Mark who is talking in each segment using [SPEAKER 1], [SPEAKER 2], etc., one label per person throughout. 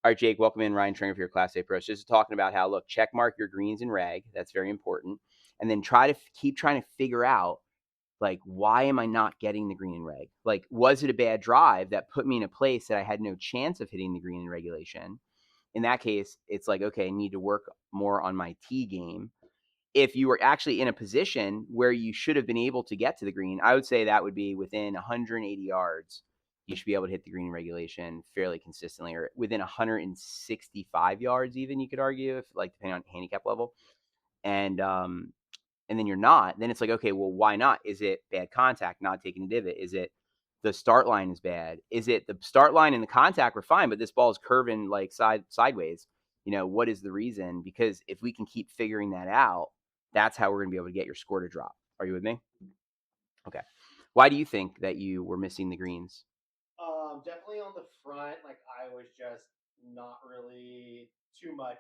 [SPEAKER 1] All right, Jake, welcome in. Ryan Trengrove here, Class A Pro. So just talking about how, look, check mark your greens in reg. That's very important. And then try to keep trying to figure out, like, why am I not getting the green in reg? Like, was it a bad drive that put me in a place that I had no chance of hitting the green in regulation? In that case, it's like, okay, I need to work more on my tee game. If you were actually in a position where you should have been able to get to the green, I would say that would be within 180 yards. You should be able to hit the green in regulation fairly consistently, or within 165 yards, even you could argue, if like depending on handicap level. And then you're not. Then it's like, okay, well, why not? Is it bad contact, not taking a divot? Is it the start line is bad? Is it the start line and the contact were fine, but this ball is curving like sideways? What is the reason? Because if we can keep figuring that out, that's how we're going to be able to get your score to drop. Are you with me? Okay. Why do you think that you were missing the greens?
[SPEAKER 2] Definitely on the front. Like I was just not really too much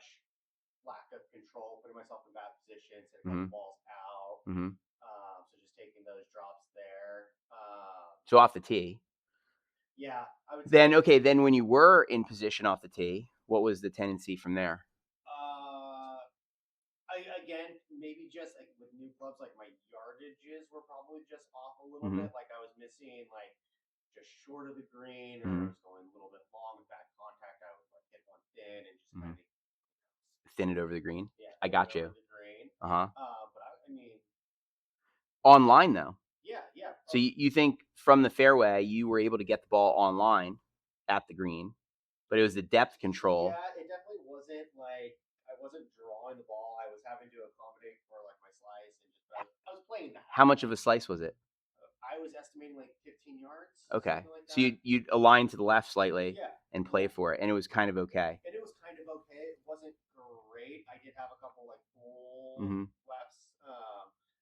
[SPEAKER 2] lack of control, putting myself in bad positions, hitting a
[SPEAKER 1] Mm-hmm.
[SPEAKER 2] couple balls out.
[SPEAKER 1] Mm-hmm.
[SPEAKER 2] So just taking those drops there.
[SPEAKER 1] So off the tee.
[SPEAKER 2] Yeah, I would
[SPEAKER 1] Then
[SPEAKER 2] say.
[SPEAKER 1] okay. Then when you were in position off the tee, what was the tendency from there?
[SPEAKER 2] Uh, I again maybe just like with new clubs, like my yardages were probably just off a little
[SPEAKER 1] Mm-hmm.
[SPEAKER 2] bit. Like I was missing like just short of the green, or
[SPEAKER 1] Mm-hmm.
[SPEAKER 2] I was going a little bit long with bad contact. I would like hit one thin and just
[SPEAKER 1] Mm-hmm.
[SPEAKER 2] kind of
[SPEAKER 1] Thin it over the green.
[SPEAKER 2] yeah,
[SPEAKER 1] I
[SPEAKER 2] thin it
[SPEAKER 1] got
[SPEAKER 2] over
[SPEAKER 1] you.
[SPEAKER 2] the green.
[SPEAKER 1] Uh-huh.
[SPEAKER 2] But I mean,
[SPEAKER 1] Online though.
[SPEAKER 2] yeah, yeah.
[SPEAKER 1] So you think from the fairway you were able to get the ball online at the green, but it was the depth control.
[SPEAKER 2] Yeah, it definitely wasn't like I wasn't drawing the ball. I was having to accommodate for like my slice and just I was playing that.
[SPEAKER 1] How much of a slice was it?
[SPEAKER 2] I was estimating like 15 yards,
[SPEAKER 1] Okay.
[SPEAKER 2] something like
[SPEAKER 1] So
[SPEAKER 2] that.
[SPEAKER 1] you aligned to the left slightly
[SPEAKER 2] Yeah,
[SPEAKER 1] and play
[SPEAKER 2] yeah.
[SPEAKER 1] for it, and it was kind of okay.
[SPEAKER 2] And it was kind of okay. It wasn't great. I did have a couple like full
[SPEAKER 1] Mm-hmm.
[SPEAKER 2] lefts,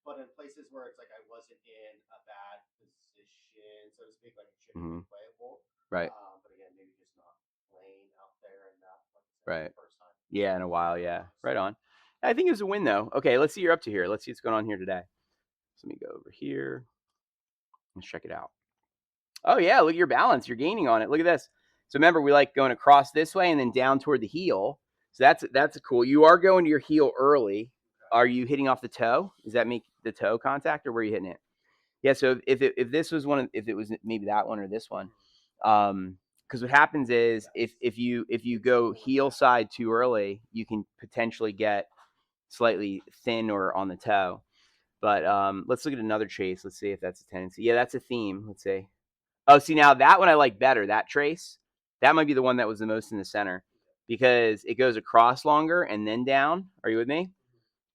[SPEAKER 2] but in places where it's like I wasn't in a bad position, so to speak, like it should have
[SPEAKER 1] Mm-hmm.
[SPEAKER 2] been playable.
[SPEAKER 1] Right.
[SPEAKER 2] But again, maybe just not playing out there enough. Like I said,
[SPEAKER 1] Right.
[SPEAKER 2] first time
[SPEAKER 1] Yeah, in a while.
[SPEAKER 2] for
[SPEAKER 1] Yeah.
[SPEAKER 2] months.
[SPEAKER 1] Right on. I think it was a win though. Okay, let's see you're up to here. Let's see what's going on here today. So let me go over here. Let's check it out. Oh yeah, look at your balance. You're gaining on it. Look at this. So remember, we like going across this way and then down toward the heel. So that's cool. You are going to your heel early. Are you hitting off the toe? Does that make the toe contact, or where are you hitting it? Yeah. So if this was if it was maybe that one or this one, because what happens is if you go heel side too early, you can potentially get slightly thin or on the toe. But let's look at another trace. Let's see if that's a tendency. Yeah, that's a theme. Let's see. Oh, see, now that one I like better. That trace, that might be the one that was the most in the center because it goes across longer and then down. Are you with me?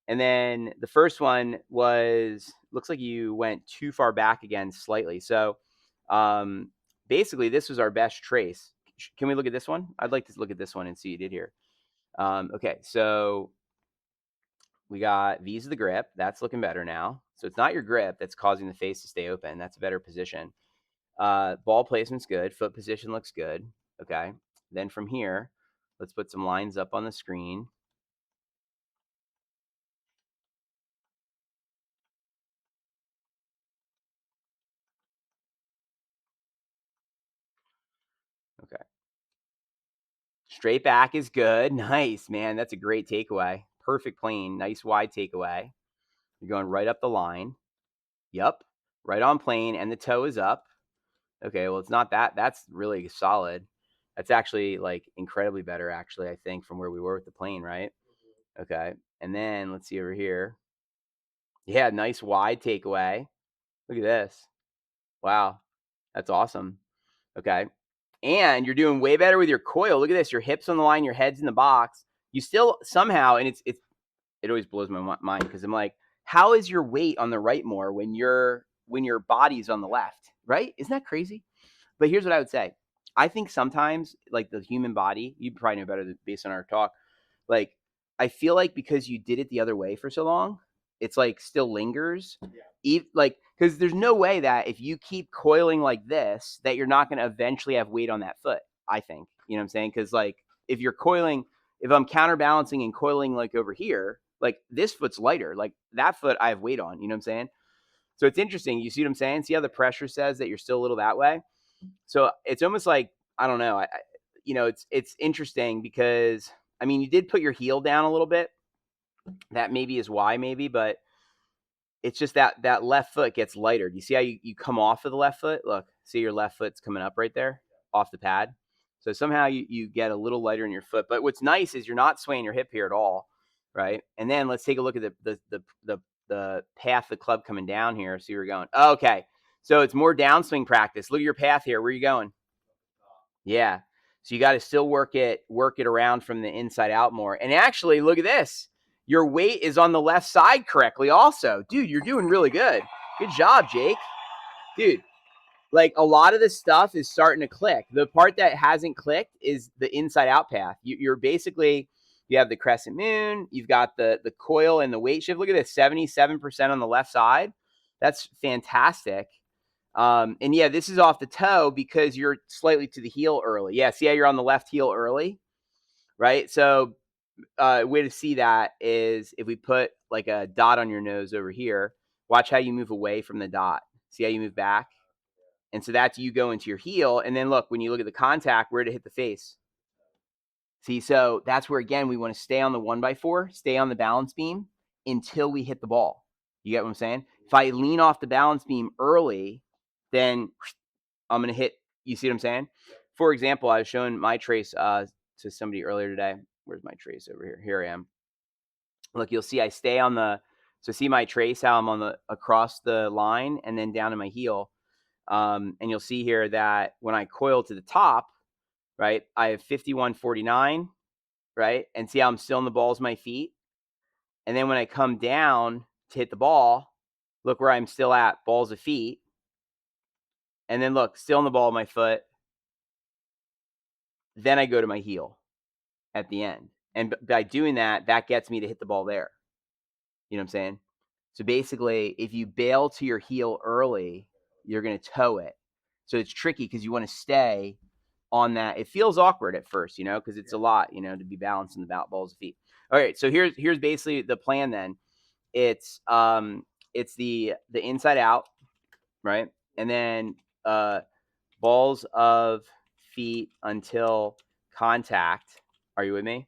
[SPEAKER 1] And then the first one was looks like you went too far back again slightly. So um, basically, this was our best trace. Can we look at this one? I'd like to look at this one and see what you did here. Okay, so we got V's of the grip. That's looking better now. So it's not your grip that's causing the face to stay open. That's a better position. Ball placement's good. Foot position looks good. Okay. Then from here, let's put some lines up on the screen. Okay. Straight back is good. Nice, man. That's a great takeaway. Perfect plane. Nice wide takeaway. You're going right up the line. Yep. Right on plane, and the toe is up. Okay. Well, it's not that. That's really solid. That's actually like incredibly better, actually, I think, from where we were with the plane, right? Okay. And then let's see over here. Yeah, nice wide takeaway. Look at this. Wow. That's awesome. Okay. And you're doing way better with your coil. Look at this. Your hips on the line, your head's in the box. You still somehow, and it always blows my mind because I'm like, how is your weight on the right more when your body's on the left, right? Isn't that crazy? But here's what I would say. I think sometimes, like the human body, you probably know better based on our talk. Like, I feel like because you did it the other way for so long, it's like still lingers.
[SPEAKER 2] Yeah.
[SPEAKER 1] Like, because there's no way that if you keep coiling like this, that you're not going to eventually have weight on that foot. I think, you know what I'm saying? Because like, if you're coiling, if I'm counterbalancing and coiling like over here, like this foot's lighter. Like that foot, I have weight on. You know what I'm saying? So it's interesting. You see what I'm saying? See how the pressure says that you're still a little that way. So it's almost like I don't know. it's interesting because I mean, you did put your heel down a little bit. That maybe is why, maybe, but it's just that left foot gets lighter. Do you see how you come off of the left foot? Look, see your left foot's coming up right there off the pad. So somehow you get a little lighter in your foot. But what's nice is you're not swaying your hip here at all, right? And then let's take a look at the path of the club coming down here. See where you're going. Okay, so it's more downswing practice. Look at your path here. Where are you going? Yeah. So you got to still work it around from the inside out more. And actually, look at this. Your weight is on the left side correctly also. Dude, you're doing really good. Good job, Jake. Dude, like a lot of this stuff is starting to click. The part that hasn't clicked is the inside out path. You're basically, you have the crescent moon, you've got the coil and the weight shift. Look at this, 77% on the left side. That's fantastic. And yeah, this is off the toe because you're slightly to the heel early. Yeah, see how you're on the left heel early, right? So way to see that is if we put like a dot on your nose over here, watch how you move away from the dot. See how you move back? And so that's you go into your heel. And then look, when you look at the contact, where to hit the face. See, so that's where, again, we want to stay on the 1x4, stay on the balance beam until we hit the ball. You get what I'm saying? If I lean off the balance beam early, then I'm going to hit. You see what I'm saying? For example, I was showing my trace to somebody earlier today. Where's my trace over here? Here I am. Look, you'll see I stay on the, so see my trace, how I'm on the, across the line and then down to my heel. And you'll see here that when I coil to the top, right, I have 51.49, right? And see how I'm still in the balls of my feet. And then when I come down to hit the ball, look where I'm still at, balls of feet. And then look, still in the ball of my foot. Then I go to my heel at the end. And by doing that, that gets me to hit the ball there. You know what I'm saying? So basically, if you bail to your heel early, you're going to toe it. So it's tricky because you want to stay on that. It feels awkward at first, because it's a lot, to be balanced in the balls of feet. All right, so here's basically the plan then. It's the inside out, right? And then balls of feet until contact. Are you with me?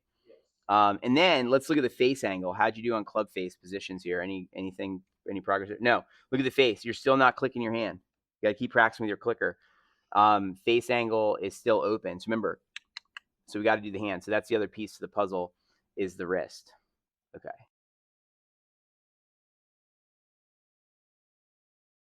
[SPEAKER 1] And then let's look at the face angle. How'd you do on club face positions here? Any progress? No. Look at the face. You're still not clicking your hand. You got to keep practicing with your clicker. Face angle is still open. So remember, so we got to do the hand. So that's the other piece of the puzzle is the wrist. Okay.